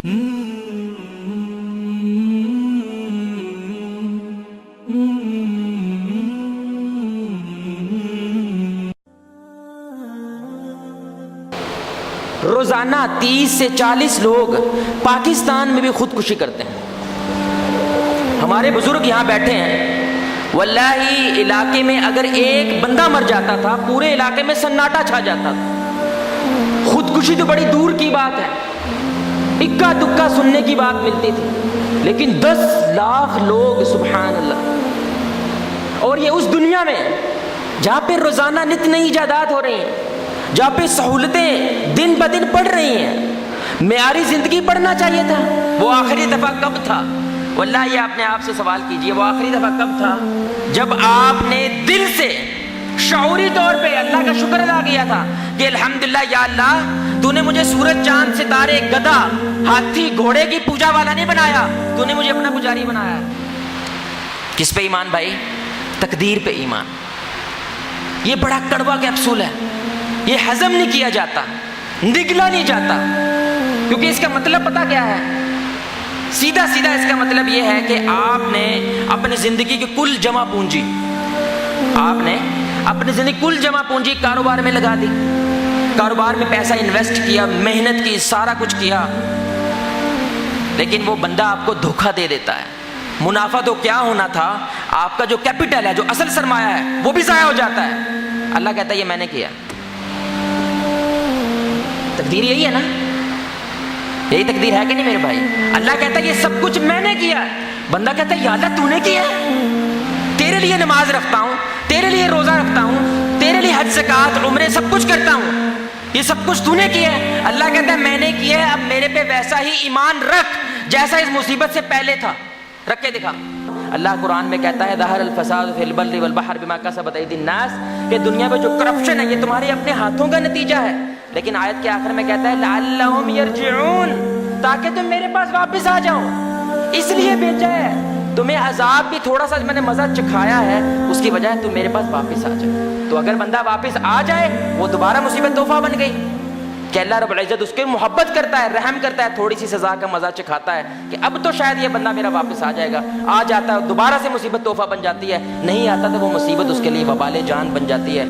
روزانہ 30 سے 40 لوگ پاکستان میں بھی خودکشی کرتے ہیں. ہمارے بزرگ یہاں بیٹھے ہیں، واللہ علاقے میں اگر ایک بندہ مر جاتا تھا پورے علاقے میں سناٹا چھا جاتا تھا. خودکشی تو بڑی دور کی بات ہے، اکا دکا سننے کی بات ملتی تھی، لیکن 10 لاکھ لوگ، سبحان اللہ. اور یہ اس دنیا میں جہاں پہ روزانہ نت نئی ایجادات ہو رہی ہیں، جہاں پہ سہولتیں دن بدن بڑھ رہی ہیں. معیاری زندگی پڑھنا چاہیے تھا. وہ آخری دفعہ کب تھا؟ واللہ یہ اپنے آپ سے سوال کیجئے، وہ آخری دفعہ کب تھا جب آپ نے دل سے شعوری طور پہ اللہ کا شکر ادا کیا تھا کہ الحمدللہ یا اللہ تو نے مجھے سورج چاند ستارے گدھا ہاتھی گھوڑے کی پوجا والا نہیں بنایا، تو نے مجھے اپنا پجاری بنایا. کس پہ ایمان بھائی؟ تقدیر پہ ایمان. یہ بڑا کڑوا کیپسول ہے، یہ ہضم نہیں کیا جاتا، نگلا نہیں جاتا. کیونکہ اس کا مطلب پتہ کیا ہے؟ سیدھا سیدھا اس کا مطلب یہ ہے کہ آپ نے اپنی زندگی کی کل جمع پونجی، آپ نے اپنی زندگی کل جمع پونجی کاروبار میں لگا دی، کاروبار میں پیسہ انویسٹ کیا، محنت کی، سارا کچھ کیا، لیکن وہ بندہ آپ کو دھوکہ دے دیتا ہے. منافع تو کیا ہونا تھا، آپ کا جو کیپٹل ہے، جو اصل سرمایہ ہے، وہ بھی ضائع ہو جاتا ہے. اللہ کہتا ہے یہ میں نے کیا. تقدیر یہی ہے نا؟ یہی تقدیر ہے کہ نہیں میرے بھائی؟ اللہ کہتا ہے یہ سب کچھ میں نے کیا ہے. بندہ کہتا ہے یا اللہ تو نے کیا ہے، تیرے لیے نماز رکھتا ہوں، تیرے لیے روزہ رکھتا ہوں، تیرے لیے حج زکات عمرے سب کچھ کرتا ہوں، یہ سب کچھ تو نے کیا ہے. اللہ کہتا ہے میں نے کیا ہے، اب میرے پہ ویسا ہی ایمان رکھ جیسا اس مصیبت سے پہلے تھا، رکھ کے دکھا. اللہ قرآن میں کہتا ہے ظہر الفساد فی البر والبحر بما کسبت ایدی الناس، کہ دنیا میں جو کرپشن ہے یہ تمہارے اپنے ہاتھوں کا نتیجہ ہے. لیکن آیت کے آخر میں کہتا ہے لعلہم یرجعون، تاکہ تم میرے پاس واپس آ جاؤ، اس لیے بھیجا ہے. تمہیں عذاب بھی تھوڑا سا میں نے مزہ چکھایا ہے، اس کی وجہ ہے تم میرے پاس واپس آ جائے. تو اگر بندہ واپس آ جائے وہ دوبارہ مصیبت تحفہ بن گئی کہ اللہ رب العزت اس کے محبت کرتا ہے، رحم کرتا ہے، تھوڑی سی سزا کا مزہ چکھاتا ہے کہ اب تو شاید یہ بندہ میرا واپس آ جائے گا. آ جاتا ہے دوبارہ سے مصیبت تحفہ بن جاتی ہے، نہیں آتا تو وہ مصیبت اس کے لیے وبال جان بن جاتی ہے.